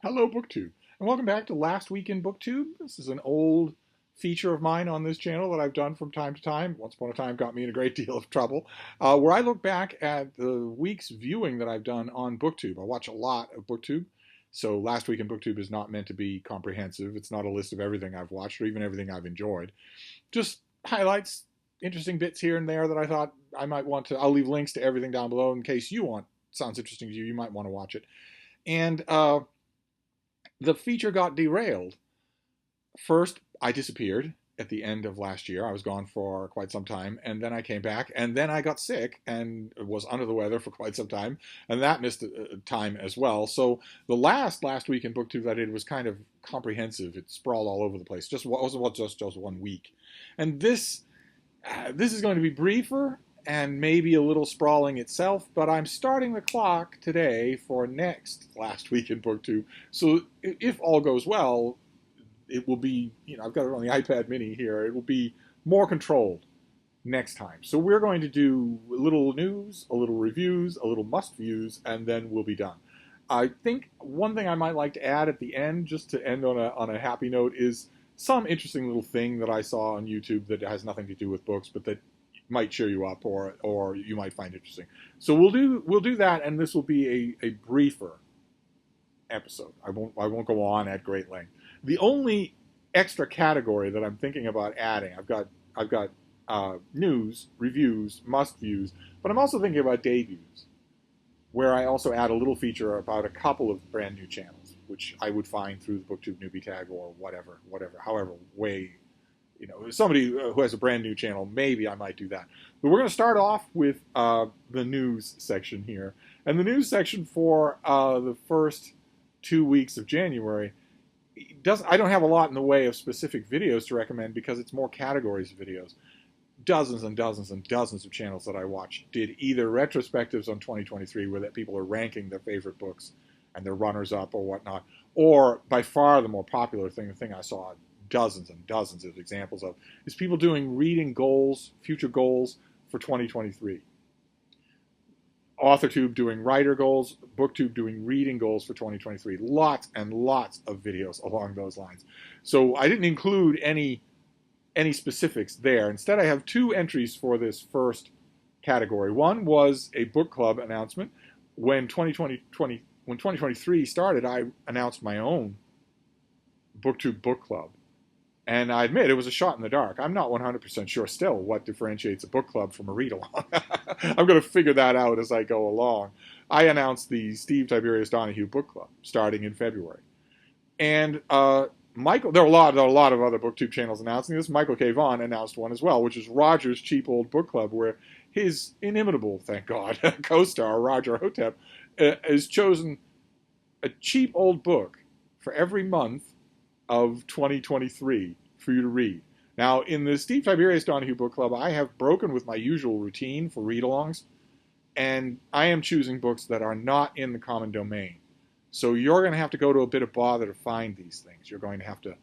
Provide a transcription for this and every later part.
Hello, BookTube, and welcome back to Last Week in BookTube. This is an old feature of mine on this channel that I've done from time to time. Once upon a time, got me in a great deal of trouble, where I look back at the week's viewing that I've done on BookTube. I watch a lot of BookTube, so Last Week in BookTube is not meant to be comprehensive. It's not a list of everything I've watched or even everything I've enjoyed. Just highlights, interesting bits here and there that I thought I might want to. I'll leave links to everything down below in case sounds interesting to you. You might want to watch it. And the feature got derailed. First, I disappeared at the end of last year. I was gone for quite some time, and then I came back, and then I got sick and was under the weather for quite some time, and that missed time as well. So the last week in BookTube that I did was kind of comprehensive. It sprawled all over the place. Just wasn't just 1 week, and this is going to be briefer and maybe a little sprawling itself, but I'm starting the clock today for next Last Week in BookTube. So if all goes well, it will be, I've got it on the iPad mini here, it will be more controlled next time. So we're going to do a little news, a little reviews, a little must-views, and then we'll be done. I think one thing I might like to add at the end, just to end on a happy note, is some interesting little thing that I saw on YouTube that has nothing to do with books, but that might cheer you up or you might find interesting. So we'll do that, and this will be a briefer episode. I won't go on at great length. The only extra category that I'm thinking about adding, I've got news, reviews, must views, but I'm also thinking about debuts, where I also add a little feature about a couple of brand new channels, which I would find through the BookTube newbie tag or however way. Somebody who has a brand new channel, maybe I might do that. But we're going to start off with the news section here. And the news section for the first 2 weeks of January, I don't have a lot in the way of specific videos to recommend because it's more categories of videos. Dozens and dozens and dozens of channels that I watch did either retrospectives on 2023 where that people are ranking their favorite books and their runners-up or whatnot, or by far the more popular thing, the thing I saw dozens and dozens of examples of, is people doing reading goals, future goals for 2023. AuthorTube doing writer goals, BookTube doing reading goals for 2023. Lots and lots of videos along those lines. So I didn't include any specifics there. Instead, I have 2 entries for this first category. One was a book club announcement. When 2023 started, I announced my own BookTube book club. And I admit it was a shot in the dark. I'm not 100% sure still what differentiates a book club from a read-along. I'm going to figure that out as I go along. I announced the Steve Donoghue book club starting in February. And Michael, there are a lot of other BookTube channels announcing this. Michael K. Vaughan announced one as well, which is Roger's Cheap Old Book Club, where his inimitable, thank God, co-star, Roger Hotep, has chosen a cheap old book for every month of 2023 for you to read. Now, in the Steve Donoghue book club, I have broken with my usual routine for read-alongs, and I am choosing books that are not in the common domain. So you're going to have to go to a bit of bother to find these things. You're going to have to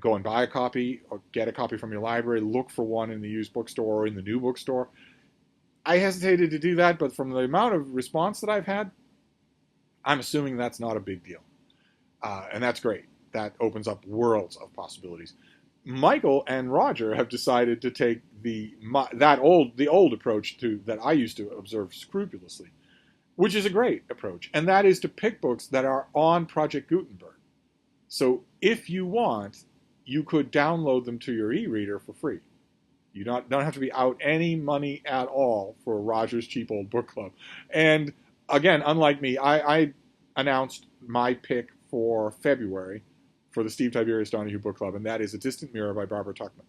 go and buy a copy or get a copy from your library, look for one in the used bookstore or in the new bookstore. I hesitated to do that, but from the amount of response that I've had, I'm assuming that's not a big deal. And that's great. That opens up worlds of possibilities. Michael and Roger have decided to take the old approach that I used to observe scrupulously, which is a great approach, and that is to pick books that are on Project Gutenberg. So if you want, you could download them to your e-reader for free. You don't have to be out any money at all for Roger's Cheap Old Book Club. And again, unlike me, I announced my pick for February for the Steve Donoghue book club, and that is A Distant Mirror by Barbara Tuchman.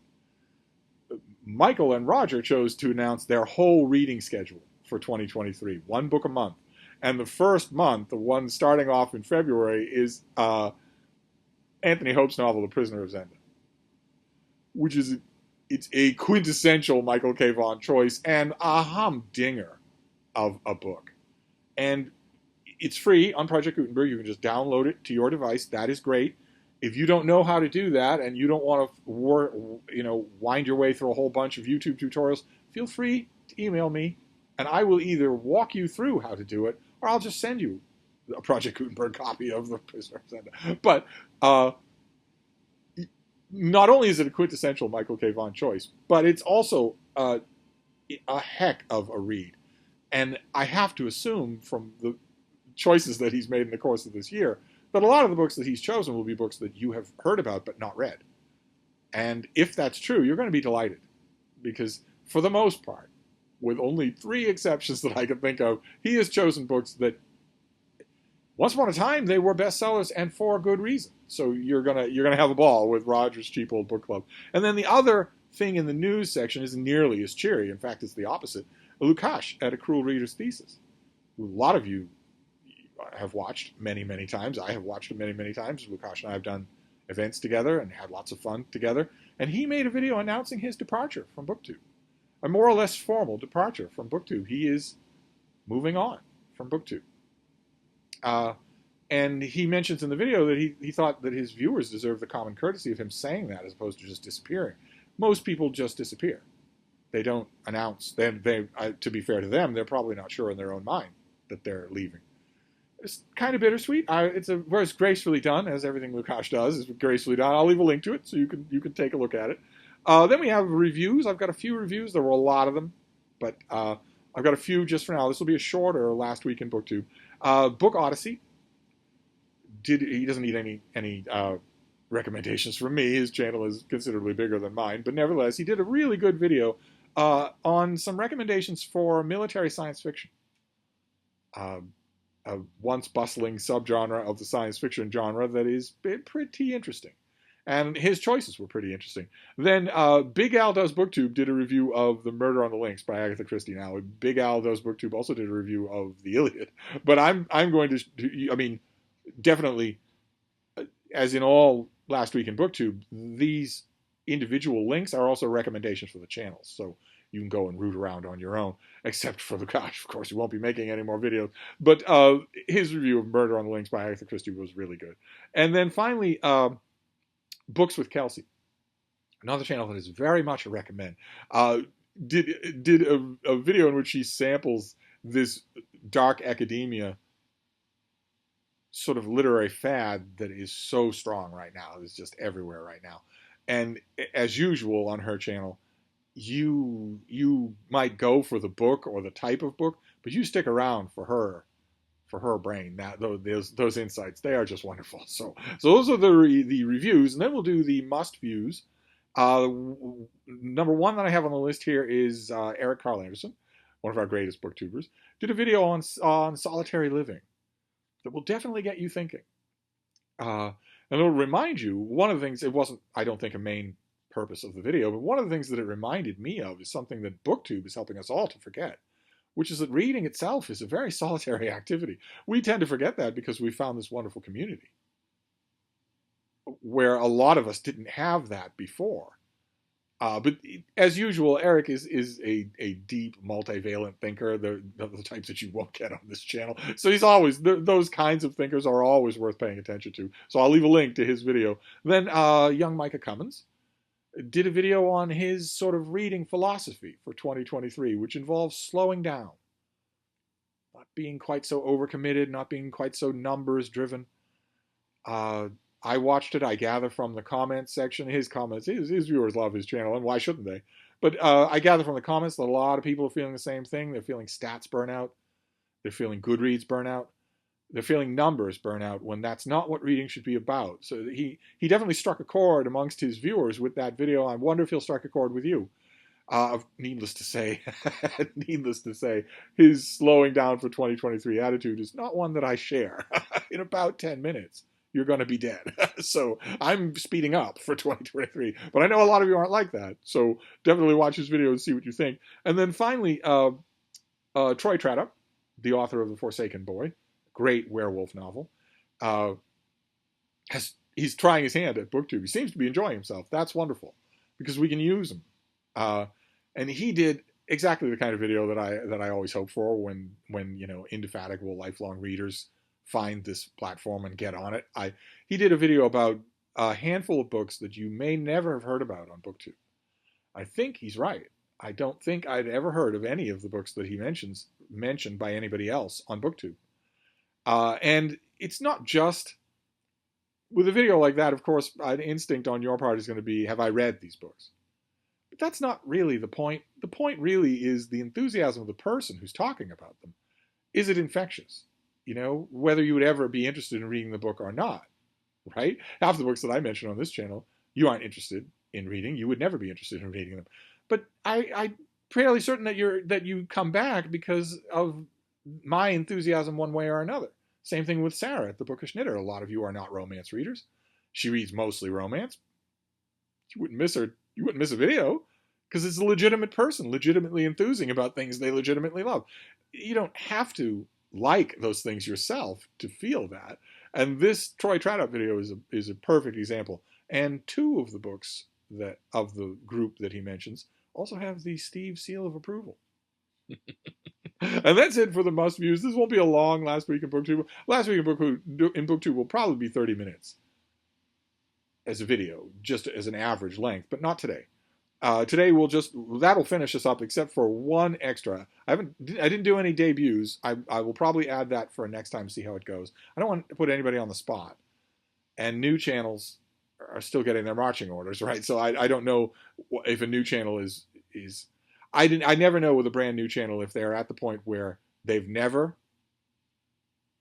Michael and Roger chose to announce their whole reading schedule for 2023, 1 book a month. And the first month, the one starting off in February, is Anthony Hope's novel, The Prisoner of Zenda, which is it's a quintessential Michael K. Vaughan choice and a humdinger of a book. And it's free on Project Gutenberg. You can just download it to your device. That is great. If you don't know how to do that and you don't want to wind your way through a whole bunch of YouTube tutorials, feel free to email me, and I will either walk you through how to do it or I'll just send you a Project Gutenberg copy of The Prisoner of Zenda. But not only is it a quintessential Michael K. Vaughan choice, but it's also a heck of a read. And I have to assume from the choices that he's made in the course of this year that a lot of the books that he's chosen will be books that you have heard about but not read. And if that's true, you're going to be delighted. Because for the most part, with only 3 exceptions that I can think of, he has chosen books that once upon a time they were bestsellers, and for good reason. So you're gonna have a ball with Roger's Cheap Old Book Club. And then the other thing in the news section isn't nearly as cheery. In fact, it's the opposite. Lukács at A Cruel Reader's Thesis, who a lot of you have watched many, many times. I have watched it many, many times. Lukács and I have done events together and had lots of fun together. And he made a video announcing his departure from BookTube. A more or less formal departure from BookTube. He is moving on from BookTube. And he mentions in the video that he thought that his viewers deserve the common courtesy of him saying that as opposed to just disappearing. Most people just disappear. They don't announce. To be fair to them, they're probably not sure in their own mind that they're leaving. It's kind of bittersweet. It's gracefully done, as everything Lukács does is gracefully done. I'll leave a link to it so you can take a look at it. Then we have reviews. I've got a few reviews. There were a lot of them, but I've got a few just for now. This will be a shorter last week in BookTube. Book Odyssey. He doesn't need any recommendations from me. His channel is considerably bigger than mine, but nevertheless, he did a really good video on some recommendations for military science fiction. A once bustling subgenre of the science fiction genre that is pretty interesting. And his choices were pretty interesting. Then Big Al Does BookTube did a review of The Murder on the Links by Agatha Christie. Now, Big Al Does BookTube also did a review of The Iliad. But I'm going to, definitely, as in all last week in BookTube, these individual links are also recommendations for the channels. So you can go and root around on your own, except for Lukács. Of course, he won't be making any more videos. But his review of Murder on the Links by Agatha Christie was really good. And then finally, Books with Kelsey, another channel that is very much a recommend. Did a video in which she samples this dark academia sort of literary fad that is so strong right now. It's just everywhere right now. And as usual on her channel, you might go for the book or the type of book, but you stick around for her brain. That those insights, they are just wonderful. So those are the reviews, and then we'll do the must views. Number 1 that I have on the list here is Eric Karl Anderson, one of our greatest booktubers, did a video on solitary living that will definitely get you thinking. And it'll remind you, one of the things, it wasn't, I don't think, a main purpose of the video, but one of the things that it reminded me of is something that BookTube is helping us all to forget, which is that reading itself is a very solitary activity. We tend to forget that because we found this wonderful community where a lot of us didn't have that before. But as usual, Eric is a deep, multivalent thinker, the types that you won't get on this channel. So he's always, those kinds of thinkers are always worth paying attention to. So I'll leave a link to his video. Then young Micah Cummins did a video on his sort of reading philosophy for 2023, which involves slowing down, not being quite so overcommitted, not being quite so numbers driven. I watched it. I gather from the comments section, his comments, his viewers love his channel, and why shouldn't they? But I gather from the comments that a lot of people are feeling the same thing. They're feeling stats burnout. They're feeling Goodreads burnout. They're feeling numbers burnout when that's not what reading should be about. So he definitely struck a chord amongst his viewers with that video. I wonder if he'll strike a chord with you. Needless to say, his slowing down for 2023 attitude is not one that I share. In about 10 minutes, you're going to be dead. So I'm speeding up for 2023. But I know a lot of you aren't like that. So definitely watch his video and see what you think. And then finally, Troy Tradup, the author of The Forsaken Boy, great werewolf novel, he's trying his hand at BookTube. He seems to be enjoying himself. That's wonderful because we can use him. And he did exactly the kind of video that I always hope for when indefatigable lifelong readers find this platform and get on it. He did a video about a handful of books that you may never have heard about on BookTube. I think he's right. I don't think I'd ever heard of any of the books that he mentioned by anybody else on BookTube. And it's not just with a video like that. Of course, an instinct on your part is going to be, have I read these books? But that's not really the point. The point really is the enthusiasm of the person who's talking about them. Is it infectious? Whether you would ever be interested in reading the book or not, right? Half the books that I mention on this channel, you aren't interested in reading. You would never be interested in reading them. But I'm fairly certain that you come back because of my enthusiasm one way or another. Same thing with Sarah at the Bookish Knitter. A lot of you are not romance readers. She reads mostly romance. You wouldn't miss her. You wouldn't miss a video because it's a legitimate person, legitimately enthusing about things they legitimately love. You don't have to like those things yourself to feel that. And this Troy Tradup video is a perfect example. And two of the books of the group that he mentions also have the Steve seal of approval. And that's it for the must views. This won't be a long Last Week in BookTube. Last Week in BookTube will probably be 30 minutes as a video, just as an average length, but not today. Today that'll finish us up, except for one extra. I didn't do any debuts. I will probably add that for next time, see how it goes. I don't want to put anybody on the spot. And new channels are still getting their marching orders, right? So I don't know if a new channel is I never know with a brand new channel if they're at the point where they've never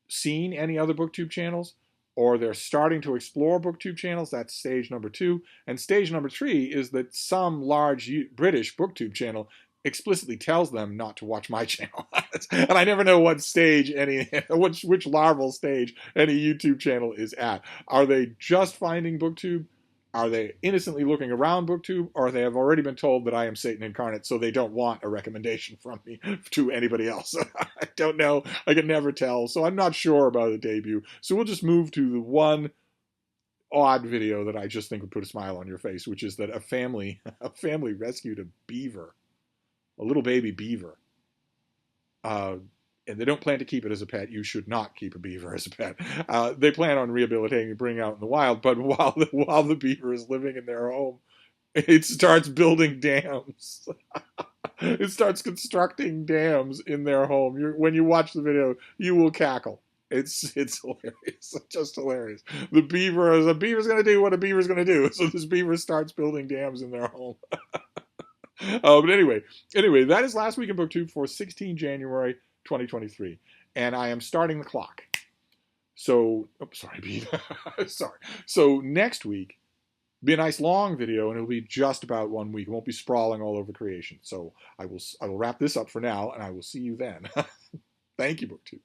seen any other BookTube channels, or they're starting to explore BookTube channels. That's stage number 2. And stage number 3 is that some large British BookTube channel explicitly tells them not to watch my channel. And I never know what stage which larval stage any YouTube channel is at. Are they just finding BookTube? Are they innocently looking around BookTube, or they have already been told that I am Satan incarnate, so they don't want a recommendation from me to anybody else? I don't know. I can never tell, so I'm not sure about the debut. So we'll just move to the one odd video that I just think would put a smile on your face, which is that a family rescued a beaver, a little baby beaver. And they don't plan to keep it as a pet. You should not keep a beaver as a pet. They plan on rehabilitating and bringing it out in the wild, but while the beaver is living in their home, it starts building dams. It starts constructing dams in their home. When you watch the video, you will cackle. It's hilarious. Just hilarious. The beaver's going to do what a beaver's going to do. So this beaver starts building dams in their home. But anyway, that is Last Week in BookTube for 16 January 2023, and I am starting the clock. So, sorry, Beaver. Sorry. So next week be a nice long video, and it'll be just about 1 week. It won't be sprawling all over creation. So I will wrap this up for now, and I will see you then. Thank you, BookTube.